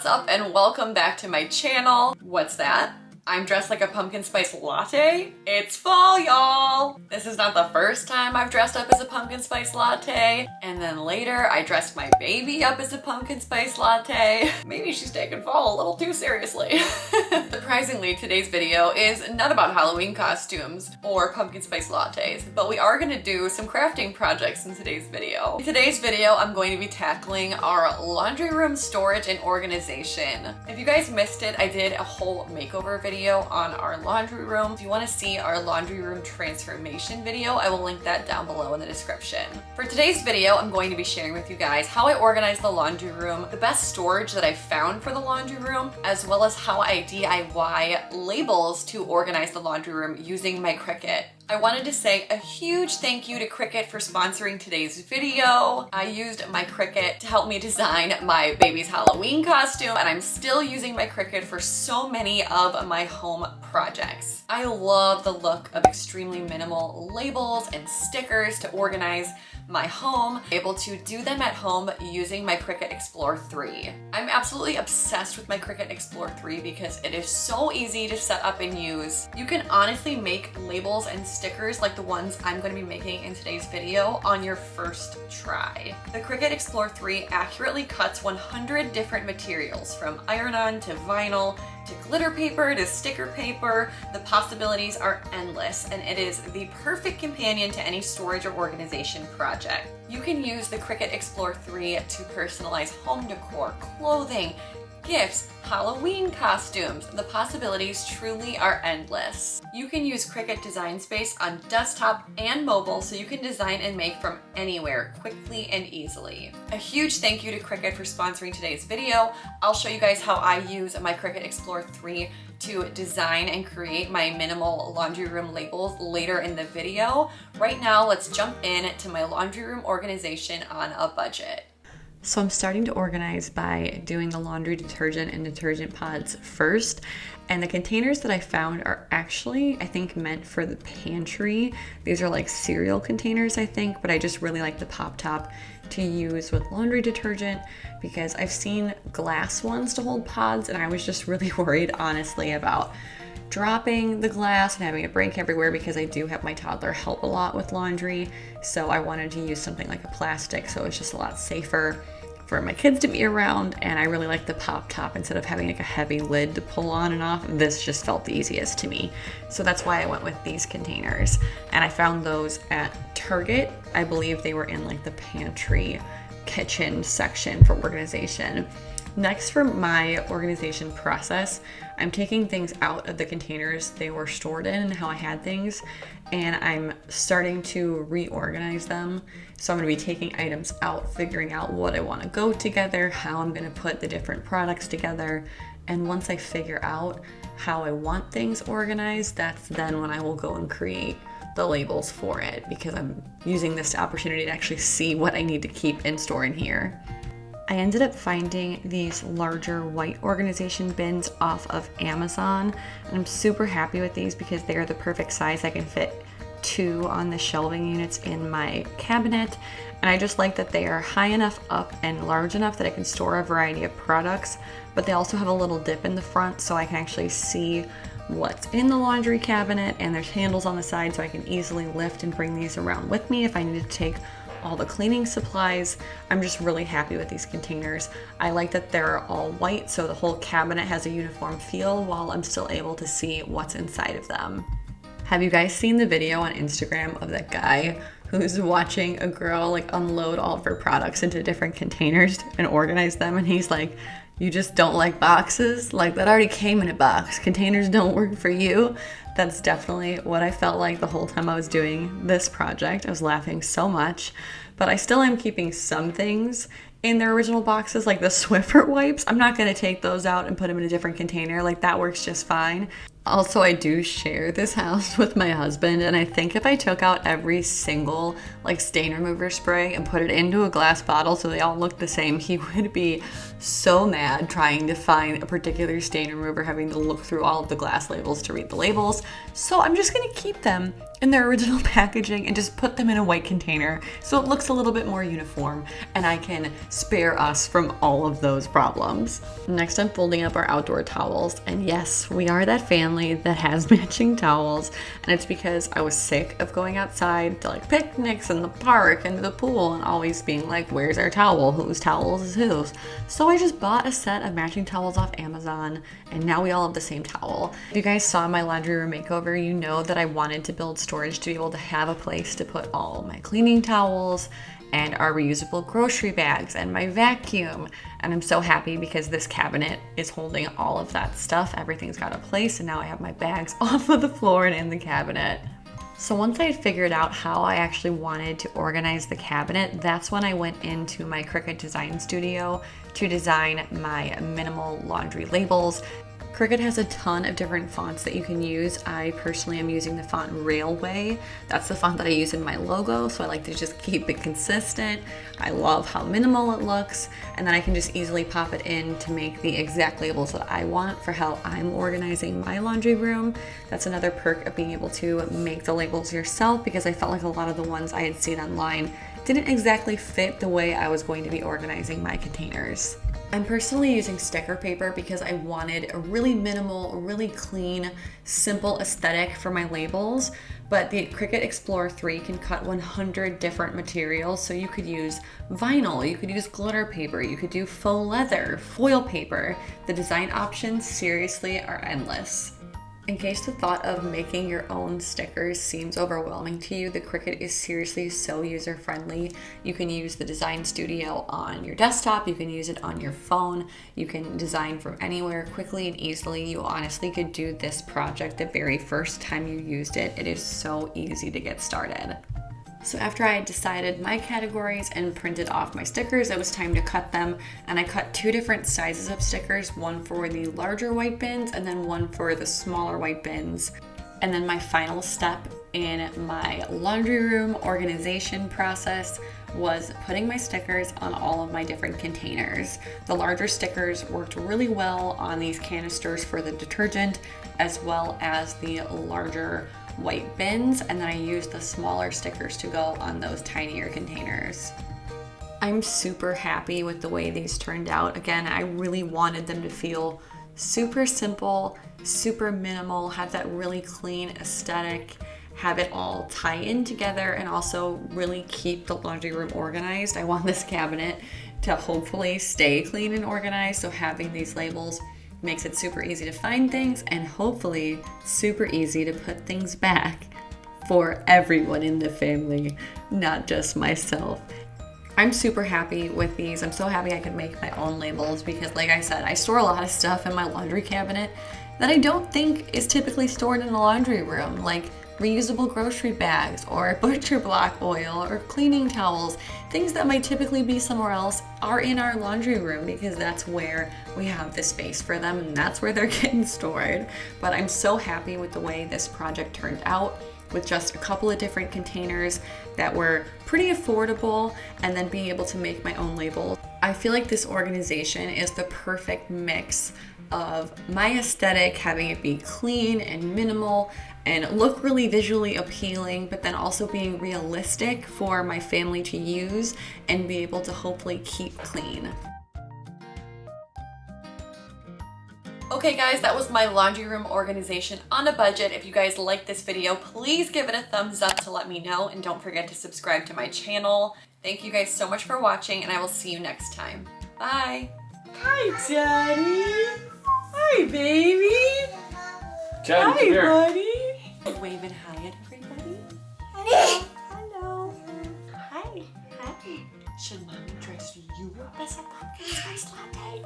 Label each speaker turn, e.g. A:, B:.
A: up and welcome back to my channel. What's that? I'm dressed like a pumpkin spice latte. It's fall, y'all. This is not the first time I've dressed up as a pumpkin spice latte. And then later I dressed my baby up as a pumpkin spice latte. Maybe she's taking fall a little too seriously. Surprisingly, today's video is not about Halloween costumes or pumpkin spice lattes, but we are gonna do some crafting projects in today's video. In today's video, I'm going to be tackling our laundry room storage and organization. If you guys missed it, I did a whole makeover video on our laundry room. If you want to see our laundry room transformation video, I will link that down below in the description. For today's video, I'm going to be sharing with you guys how I organize the laundry room, the best storage that I found for the laundry room, as well as how I DIY labels to organize the laundry room using my Cricut. I wanted to say a huge thank you to Cricut for sponsoring today's video. I used my Cricut to help me design my baby's Halloween costume, and I'm still using my Cricut for so many of my home projects. I love the look of extremely minimal labels and stickers to organize my home, able to do them at home using my Cricut Explore 3. I'm absolutely obsessed with my Cricut Explore 3 because it is so easy to set up and use. You can honestly make labels and stickers like the ones I'm going to be making in today's video on your first try. The Cricut Explore 3 accurately cuts 100 different materials, from iron-on to vinyl to glitter paper to sticker paper. The possibilities are endless, and it is the perfect companion to any storage or organization project. You can use the Cricut Explore 3 to personalize home decor, clothing, gifts, Halloween costumes. The possibilities truly are endless. You can use Cricut Design Space on desktop and mobile, so you can design and make from anywhere quickly and easily. A huge thank you to Cricut for sponsoring today's video. I'll show you guys how I use my Cricut Explore 3 to design and create my minimal laundry room labels later in the video. Right now, let's jump in to my laundry room organization on a budget. So I'm starting to organize by doing the laundry detergent and detergent pods first. And the containers that I found are actually, I think, meant for the pantry. These are like cereal containers, I think, but I just really like the pop top to use with laundry detergent because I've seen glass ones to hold pods, and I was just really worried, honestly, about dropping the glass and having it break everywhere because I do have my toddler help a lot with laundry. So I wanted to use something like a plastic, so it's just a lot safer for my kids to be around. And I really like the pop top instead of having like a heavy lid to pull on and off. This just felt the easiest to me. So that's why I went with these containers. And I found those at Target. I believe they were in like the pantry kitchen section for organization. Next, for my organization process, I'm taking things out of the containers they were stored in and how I had things, and I'm starting to reorganize them. So I'm going to be taking items out, figuring out what I want to go together, how I'm going to put the different products together, and once I figure out how I want things organized, that's then when I will go and create the labels for it, because I'm using this opportunity to actually see what I need to keep and store in here. I ended up finding these larger white organization bins off of Amazon, and I'm super happy with these because they are the perfect size. I can fit 2 on the shelving units in my cabinet, and I just like that they are high enough up and large enough that I can store a variety of products, but they also have a little dip in the front so I can actually see what's in the laundry cabinet, and there's handles on the side so I can easily lift and bring these around with me if I need to take all the cleaning supplies. I'm just really happy with these containers. I like that they're all white, so the whole cabinet has a uniform feel while I'm still able to see what's inside of them. Have you guys seen the video on Instagram of that guy who's watching a girl like unload all of her products into different containers and organize them? And he's like, "You just don't like boxes? Like, that already came in a box. Containers don't work for you." That's definitely what I felt like the whole time I was doing this project. I was laughing so much, but I still am keeping some things in their original boxes, like the Swiffer wipes. I'm not gonna take those out and put them in a different container. Like, that works just fine. Also, I do share this house with my husband, and I think if I took out every single like stain remover spray and put it into a glass bottle so they all look the same, he would be so mad trying to find a particular stain remover, having to look through all of the glass labels to read the labels. So I'm just gonna keep them in their original packaging and just put them in a white container so it looks a little bit more uniform and I can spare us from all of those problems. Next, I'm folding up our outdoor towels, and yes, we are that family that has matching towels, and it's because I was sick of going outside to like picnics in the park and the pool and always being like, where's our towel? Whose towels is whose? So I just bought a set of matching towels off Amazon, and now we all have the same towel. If you guys saw my laundry room makeover, you know that I wanted to build storage to be able to have a place to put all my cleaning towels and our reusable grocery bags and my vacuum. And I'm so happy because this cabinet is holding all of that stuff. Everything's got a place, and now I have my bags off of the floor and in the cabinet. So once I had figured out how I actually wanted to organize the cabinet, that's when I went into my Cricut design studio to design my minimal laundry labels. Cricut has a ton of different fonts that you can use. I personally am using the font Railway. That's the font that I use in my logo, so I like to just keep it consistent. I love how minimal it looks, and then I can just easily pop it in to make the exact labels that I want for how I'm organizing my laundry room. That's another perk of being able to make the labels yourself, because I felt like a lot of the ones I had seen online didn't exactly fit the way I was going to be organizing my containers. I'm personally using sticker paper because I wanted a really minimal, really clean, simple aesthetic for my labels, but the Cricut Explorer 3 can cut 100 different materials, so you could use vinyl, you could use glitter paper, you could do faux leather, foil paper. The design options seriously are endless. In case the thought of making your own stickers seems overwhelming to you, the Cricut is seriously so user-friendly. You can use the Design Studio on your desktop, you can use it on your phone, you can design from anywhere quickly and easily. You honestly could do this project the very first time you used it. It is so easy to get started. So after I had decided my categories and printed off my stickers, it was time to cut them. And I cut 2 different sizes of stickers, one for the larger white bins and then one for the smaller white bins. And then my final step in my laundry room organization process was putting my stickers on all of my different containers. The larger stickers worked really well on these canisters for the detergent, as well as the larger white bins, and then I used the smaller stickers to go on those tinier containers. I'm super happy with the way these turned out. Again, I really wanted them to feel super simple, super minimal, have that really clean aesthetic, have it all tie in together, and also really keep the laundry room organized. I want this cabinet to hopefully stay clean and organized, so having these labels makes it super easy to find things and hopefully super easy to put things back for everyone in the family, not just myself. I'm super happy with these. I'm so happy I could make my own labels because, like I said, I store a lot of stuff in my laundry cabinet that I don't think is typically stored in a laundry room, like reusable grocery bags or butcher block oil or cleaning towels. Things that might typically be somewhere else are in our laundry room because that's where we have the space for them and that's where they're getting stored. But I'm so happy with the way this project turned out, with just a couple of different containers that were pretty affordable, and then being able to make my own labels. I feel like this organization is the perfect mix of my aesthetic, having it be clean and minimal and look really visually appealing, but then also being realistic for my family to use and be able to hopefully keep clean. Okay guys, that was my laundry room organization on a budget. If you guys like this video, please give it a thumbs up to let me know, and don't forget to subscribe to my channel. Thank you guys so much for watching, and I will see you next time. Bye. Hi, Daddy. Hi, baby.
B: Daddy,
A: hi, buddy. Waving hi at everybody. Hello. Hello. Hi. Hi. Should Mommy dress you up as a pumpkin spice latte?